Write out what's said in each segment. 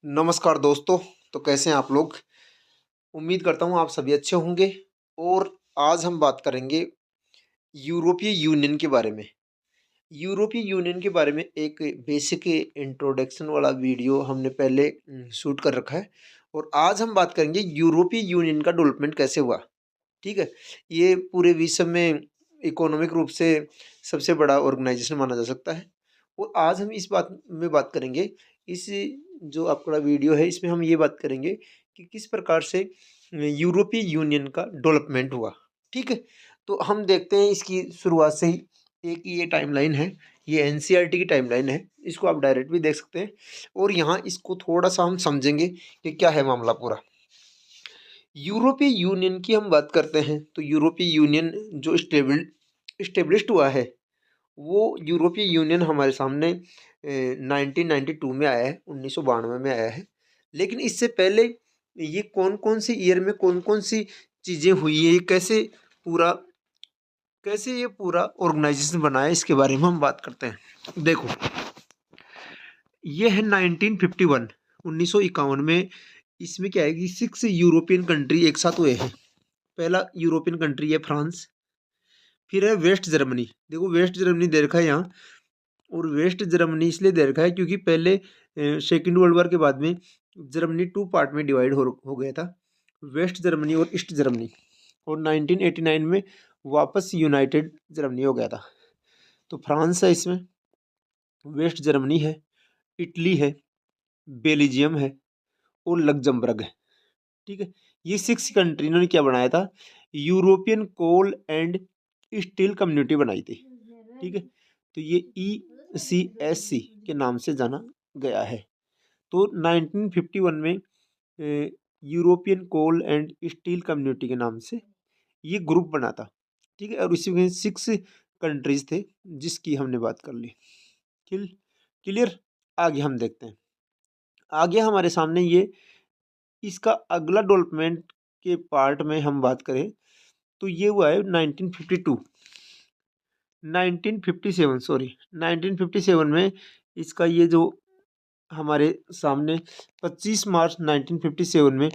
नमस्कार दोस्तों। तो कैसे हैं आप लोग? उम्मीद करता हूँ आप सभी अच्छे होंगे। और आज हम बात करेंगे यूरोपीय यूनियन के बारे में। यूरोपीय यूनियन के बारे में एक बेसिक इंट्रोडक्शन वाला वीडियो हमने पहले शूट कर रखा है। और आज हम बात करेंगे यूरोपीय यूनियन का डेवलपमेंट कैसे हुआ। ठीक है। ये पूरे विश्व में इकोनॉमिक रूप से सबसे बड़ा ऑर्गेनाइजेशन माना जा सकता है। और आज हम इस बात में बात करेंगे, इस जो आपका वीडियो है इसमें हम ये बात करेंगे कि किस प्रकार से यूरोपीय यूनियन का डेवलपमेंट हुआ। ठीक है। तो हम देखते हैं इसकी शुरुआत से ही एक ये टाइमलाइन है। ये एनसीईआरटी की टाइमलाइन है, इसको आप डायरेक्ट भी देख सकते हैं। और यहाँ इसको थोड़ा सा हम समझेंगे कि क्या है मामला पूरा। यूरोपीय यूनियन की हम बात करते हैं तो यूरोपीय यूनियन जो इस्टेब्लिश्ड हुआ है, वो यूरोपीय यूनियन हमारे सामने 1992 में आया है, 1992 में आया है। लेकिन इससे पहले ये कौन कौन सी ईयर में कौन कौन सी चीज़ें हुई है, ये कैसे ये पूरा ऑर्गेनाइजेशन बना है, इसके बारे में हम बात करते हैं। देखो, ये है 1951, 1951 में। इसमें क्या है कि 6 यूरोपियन कंट्री एक साथ हुए हैं। पहला यूरोपियन कंट्री है फ्रांस, फिर है वेस्ट जर्मनी। देखो वेस्ट जर्मनी दे रखा है यहाँ। और वेस्ट जर्मनी इसलिए दे रखा है क्योंकि पहले सेकेंड वर्ल्ड वॉर के बाद में जर्मनी 2 पार्ट में डिवाइड हो गया था, वेस्ट जर्मनी और ईस्ट जर्मनी। और 1989 में वापस यूनाइटेड जर्मनी हो गया था। तो फ्रांस है इसमें, वेस्ट जर्मनी है, इटली है, बेल्जियम है और लग्जमबर्ग है। ठीक है। ये 6 कंट्री इन्होंने क्या बनाया था, European coal and steel community बनाई थी। ठीक है। तो ये ECSC के नाम से जाना गया है। तो 1951 में European coal and steel community के नाम से ये ग्रुप बना था। ठीक है। और इसी में 6 कंट्रीज थे जिसकी हमने बात कर ली। क्लियर। आगे हम देखते हैं। आगे हमारे सामने ये इसका अगला डेवलपमेंट के पार्ट में हम बात करें तो ये हुआ है 1957 में। इसका ये जो हमारे सामने 25 मार्च 1957 में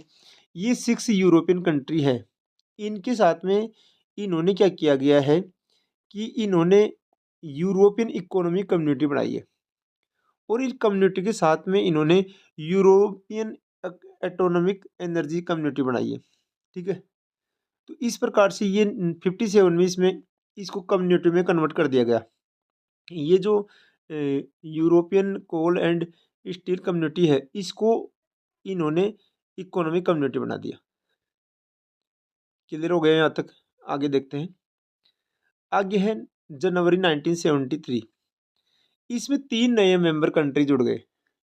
ये 6 यूरोपियन कंट्री है, इनके साथ में इन्होंने क्या किया गया है कि इन्होंने यूरोपियन इकोनॉमिक कम्युनिटी बनाई है। और इस कम्युनिटी के साथ में इन्होंने यूरोपियन एटोनॉमिक एनर्जी कम्युनिटी बनाई है। ठीक है। तो इस प्रकार से ये 57 में इसमें इसको कम्युनिटी में कन्वर्ट कर दिया गया। ये जो European coal and steel community है, इसको इन्होंने इकोनॉमिक कम्युनिटी बना दिया। क्लियर हो गया यहाँ तक? आगे देखते हैं। आगे है जनवरी 1973। इसमें 3 नए मेंबर कंट्री जुड़ गए।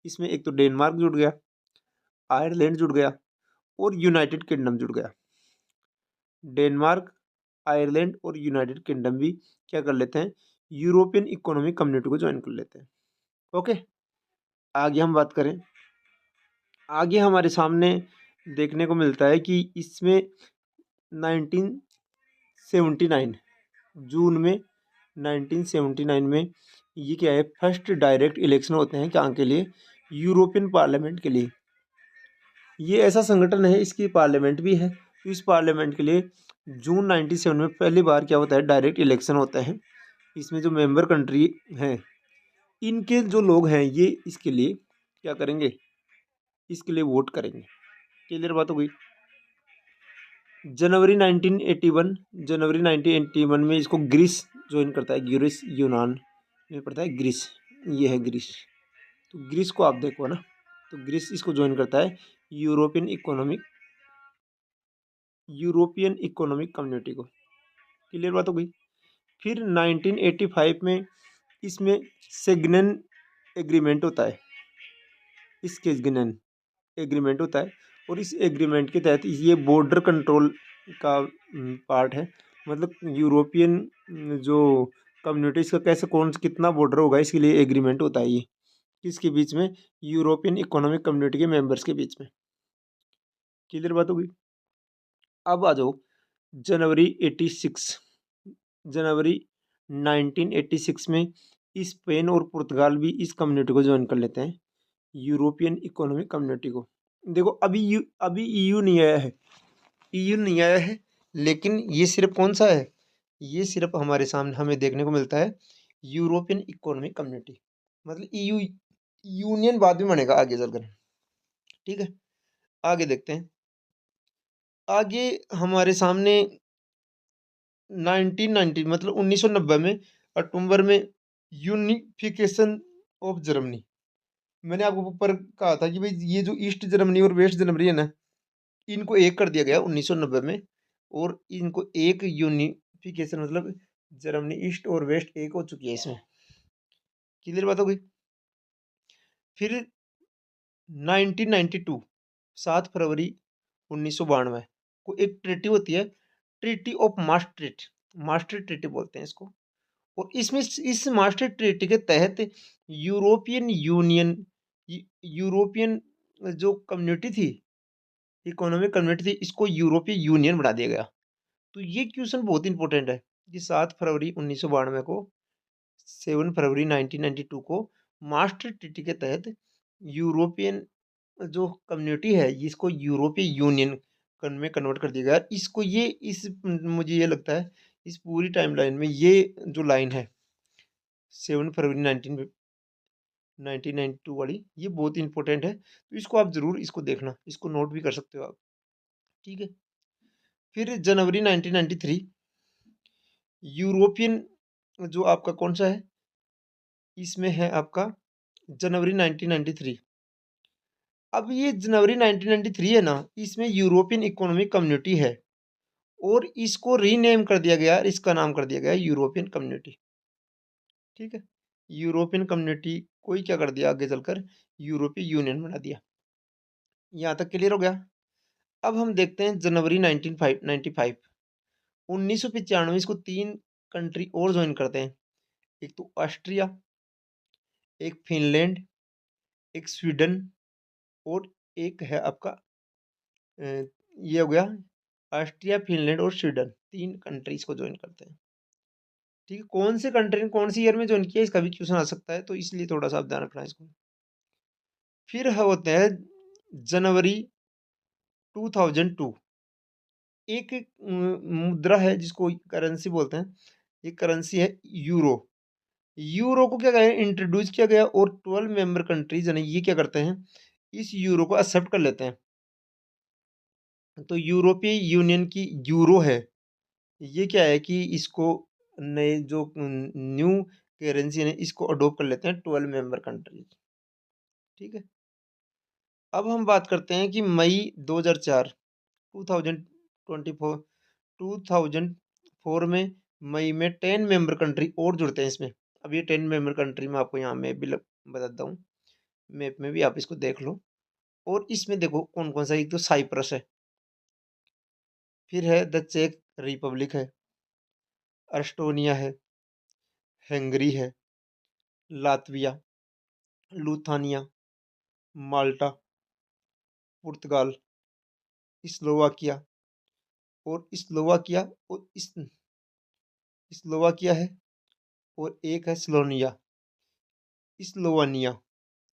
इसमें एक तो डेनमार्क जुड़ गया, आयरलैंड जुड़ गया और यूनाइटेड किंगडम जुड़ गया। डेनमार्क, आयरलैंड और यूनाइटेड किंगडम भी क्या कर लेते हैं, यूरोपियन इकोनॉमिक कम्युनिटी को ज्वाइन कर लेते हैं। ओके। आगे हम बात करें। आगे हमारे सामने देखने को मिलता है कि इसमें 1979 जून में 1979 में ये क्या है, फर्स्ट डायरेक्ट इलेक्शन होते हैं क्या के लिए, यूरोपियन पार्लियामेंट के लिए। ये ऐसा संगठन है, इसकी पार्लियामेंट भी है। तो इस पार्लियामेंट के लिए जून 97 में पहली बार क्या होता है, डायरेक्ट इलेक्शन होता है। इसमें जो मेंबर कंट्री हैं, इनके जो लोग हैं, ये इसके लिए क्या करेंगे, इसके लिए वोट करेंगे। क्लियर बात हो गई। जनवरी 1981 में इसको ग्रीस ज्वाइन करता है। ग्रीस यूनान में पड़ता है, ग्रीस। ये है ग्रीस। तो ग्रीस को आप देखो ना, तो ग्रीस इसको ज्वाइन करता है यूरोपियन इकोनॉमिक कम्युनिटी को। क्लियर बात हो गई। फिर 1985 में इसमें सेगनन एग्रीमेंट होता है। एग्रीमेंट होता है। और इस एग्रीमेंट के तहत ये बॉर्डर कंट्रोल का पार्ट है। मतलब यूरोपियन जो कम्युनिटीज़ का कैसे कौन कितना बॉर्डर होगा, इसके लिए एग्रीमेंट होता है। ये किसके बीच में, यूरोपियन इकोनॉमिक कम्युनिटी के मेंबर्स के बीच में। क्लियर बात हो गई। अब आ जाओ जनवरी 1986 में स्पेन और पुर्तगाल भी इस कम्युनिटी को ज्वाइन कर लेते हैं। यूरोपियन इकोनॉमिक कम्युनिटी को। देखो अभी ईयू नहीं आया है, ईयू नहीं आया है, लेकिन ये सिर्फ कौन सा है, ये सिर्फ हमारे सामने हमें देखने को मिलता है यूरोपियन इकोनॉमिक कम्युनिटी। मतलब ईयू यूनियन बाद में बनेगा आगे चलकर। ठीक है, आगे देखते हैं। आगे हमारे सामने 1990 मतलब 1990 में अक्टूबर में यूनिफिकेशन ऑफ जर्मनी। मैंने आपको ऊपर कहा था कि भाई ये जो ईस्ट जर्मनी और वेस्ट जर्मनी है ना, इनको एक कर दिया गया 1990 में, और इनको एक यूनिफिकेशन मतलब जर्मनी ईस्ट और वेस्ट एक हो चुकी है इसमें। क्लियर बात हो गई। फिर 1992 7 फरवरी 1992 को एक ट्रीटी होती है, ट्रीटी ऑफ मास्ट्रिट, मास्ट्रिट ट्रीटी बोलते हैं इसको। और इसमें इस मास्टर ट्रीटी के तहत यूरोपियन यूनियन यूरोपियन जो कम्युनिटी थी, इकोनॉमिक कम्युनिटी थी, इसको यूरोपीय यूनियन बना दिया गया। तो ये क्वेश्चन बहुत इंपॉर्टेंट है कि 7 फरवरी 1992 को 7 फरवरी 1992 को मास्टर ट्रीटी के तहत यूरोपियन जो कम्युनिटी है इसको यूरोपीय यूनियन में कन्वर्ट कर दिया गया। इसको ये इस मुझे ये लगता है इस पूरी टाइमलाइन में ये जो लाइन है 7 फरवरी 1992 वाली, ये बहुत इंपॉर्टेंट है। तो इसको आप जरूर इसको देखना, इसको नोट भी कर सकते हो आप। ठीक है, फिर जनवरी 1993 यूरोपियन जो आपका कौन सा है, इसमें है आपका जनवरी 1993। अब ये जनवरी 1993 है ना, इसमें यूरोपियन इकोनॉमिक कम्युनिटी है और इसको रीनेम कर दिया गया, इसका नाम कर दिया गया यूरोपियन कम्युनिटी। ठीक है, यूरोपियन कम्युनिटी को ही क्या कर दिया आगे चलकर यूरोपीय यूनियन बना दिया। यहाँ तक क्लियर हो गया। अब हम देखते हैं जनवरी 1995 1995 इसको 3 कंट्री और ज्वाइन करते हैं। एक तो ऑस्ट्रिया, एक फिनलैंड, एक स्वीडन, और एक है आपका ये हो गया ऑस्ट्रिया, फिनलैंड और स्वीडन, 3 कंट्रीज को ज्वाइन करते हैं। ठीक है, कौन से कंट्री ने कौन सी ईयर में ज्वाइन किया इसका भी क्वेश्चन आ सकता है, तो इसलिए थोड़ा सा आप ध्यान रखना इसको। फिर होते हैं जनवरी 2002 एक मुद्रा है जिसको करेंसी बोलते हैं, ये करेंसी है यूरो। यूरो को क्या कहें इंट्रोड्यूस किया गया और 12 मेंबर कंट्रीज है ये क्या करते हैं इस यूरो को एक्सेप्ट कर लेते हैं। तो यूरोपीय यूनियन की यूरो है, ये क्या है कि इसको नए जो न्यू करेंसी है इसको अडोप्ट कर लेते हैं 12 मेंबर कंट्रीज। ठीक है, अब हम बात करते हैं कि मई 2004 2024 2004 में मई में 10 मेंबर कंट्री और जुड़ते हैं इसमें। अब ये 10 मेंबर कंट्री में आपको यहाँ में भी बताता हूँ, मैप में भी आप इसको देख लो। और इसमें देखो कौन कौन सा, एक तो साइप्रस है, फिर है द चेक रिपब्लिक है, एस्टोनिया है, हंगरी है, लातविया, लुथानिया, माल्टा, पुर्तगाल, स्लोवाकिया और स्लोवाकिया है, और एक है स्लोवानिया।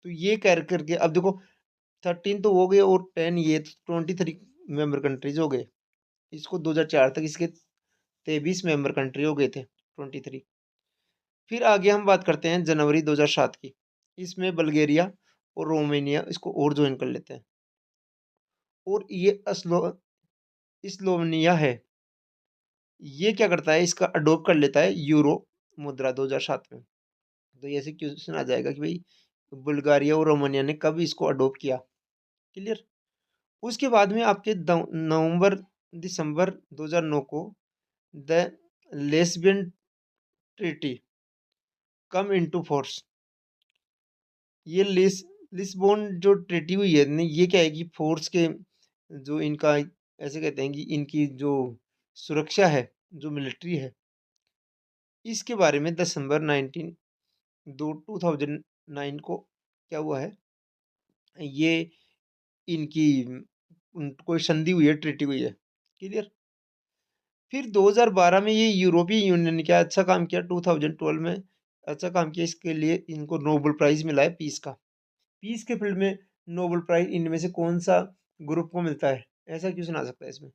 तो ये कर करके अब देखो 13 तो हो गए और 10 ये 23 मेंबर कंट्रीज हो गए। इसको 2004 तक इसके 23 मेंबर कंट्री हो गए थे 23। फिर आगे हम बात करते हैं जनवरी 2007 की, इसमें बल्गेरिया और रोमानिया इसको और ज्वाइन कर लेते हैं। और ये स्लोवेनिया है, ये क्या करता है इसका अडोप्ट कर लेता है यूरो मुद्रा 2007 में। तो ऐसे क्वेश्चन आ जाएगा कि भाई बुल्गारिया और रोमानिया ने कब इसको अडोप्ट किया। क्लियर। उसके बाद में आपके नवंबर दिसंबर 2009 को the lesbian treaty come into force. ये लिस्बोन जो ट्रीटी हुई है ने ये क्या है कि फोर्स के जो इनका ऐसे कहते हैं कि इनकी जो सुरक्षा है जो मिलिट्री है इसके बारे में दिसंबर 2009 को क्या हुआ है, ये इनकी कोई संधि हुई है, ट्रीटी हुई है। क्लियर। फिर 2012 में ये यूरोपीय यूनियन ने क्या अच्छा काम किया, 2012 में अच्छा काम किया, इसके लिए इनको नोबेल प्राइज मिला है पीस का। पीस के फील्ड में नोबेल प्राइज इनमें से कौन सा ग्रुप को मिलता है, ऐसा क्वेश्चन आ सकता है इसमें।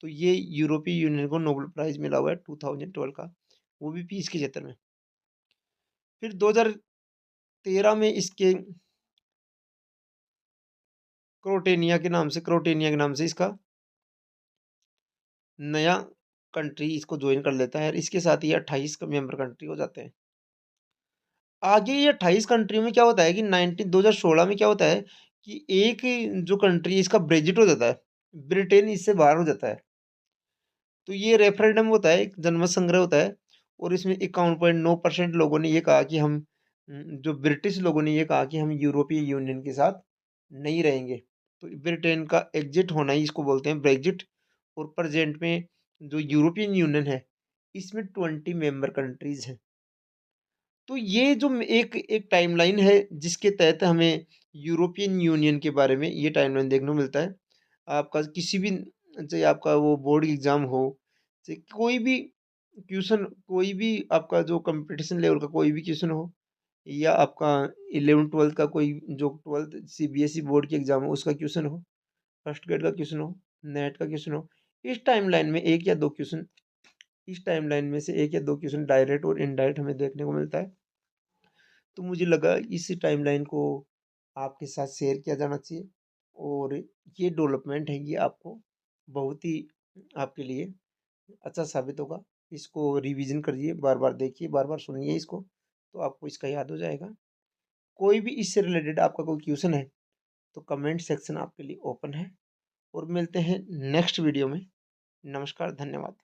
तो ये यूरोपीय यूनियन को नोबेल प्राइज मिला हुआ है 2012 का, वो भी पीस के क्षेत्र में। फिर 2013 में इसके क्रोटेनिया के नाम से इसका नया कंट्री इसको ज्वाइन कर लेता है, और इसके साथ ये 28 मेंबर कंट्री हो जाते हैं। आगे ये 28 कंट्रियों में क्या होता है कि 2016 में क्या होता है कि एक जो कंट्री इसका ब्रेजिट हो जाता है, ब्रिटेन इससे बाहर हो जाता है। तो ये रेफरेंडम होता है, एक जनमत संग्रह होता है, और इसमें 51.9% लोगों ने ये कहा कि हम जो ब्रिटिश लोगों ने ये कहा कि हम यूरोपीय यूनियन के साथ नहीं रहेंगे। तो ब्रिटेन का एग्जिट होना ही इसको बोलते हैं ब्रेग्जिट। और प्रेजेंट में जो यूरोपियन यूनियन है, इसमें 20 मेंबर कंट्रीज हैं। तो ये जो एक एक टाइमलाइन है जिसके तहत हमें यूरोपियन यूनियन के बारे में ये टाइमलाइन देखने को मिलता है। आपका किसी भी, चाहे आपका वो बोर्ड एग्जाम हो, चाहे कोई भी क्वेश्चन, कोई भी आपका जो कंपटीशन लेवल का कोई भी क्वेश्चन हो, या आपका 11th 12th का कोई जो 12th सीबीएसई बोर्ड के एग्जाम हो उसका क्वेश्चन हो, फर्स्ट ग्रेड का क्वेश्चन हो, नेट का क्वेश्चन हो, इस टाइमलाइन में एक या दो क्वेश्चन, इस टाइमलाइन में से एक या दो क्वेश्चन डायरेक्ट और इनडायरेक्ट हमें देखने को मिलता है। तो मुझे लगा इस टाइमलाइन को आपके साथ शेयर किया जाना चाहिए, और ये डेवलपमेंट है, ये आपको बहुत ही आपके लिए अच्छा साबित होगा। इसको रिवीजन करिए, बार बार देखिए, बार बार सुनिए इसको, तो आपको इसका याद हो जाएगा। कोई भी इससे रिलेटेड आपका कोई क्वेश्चन है तो कमेंट सेक्शन आपके लिए ओपन है, और मिलते हैं नेक्स्ट वीडियो में। नमस्कार, धन्यवाद।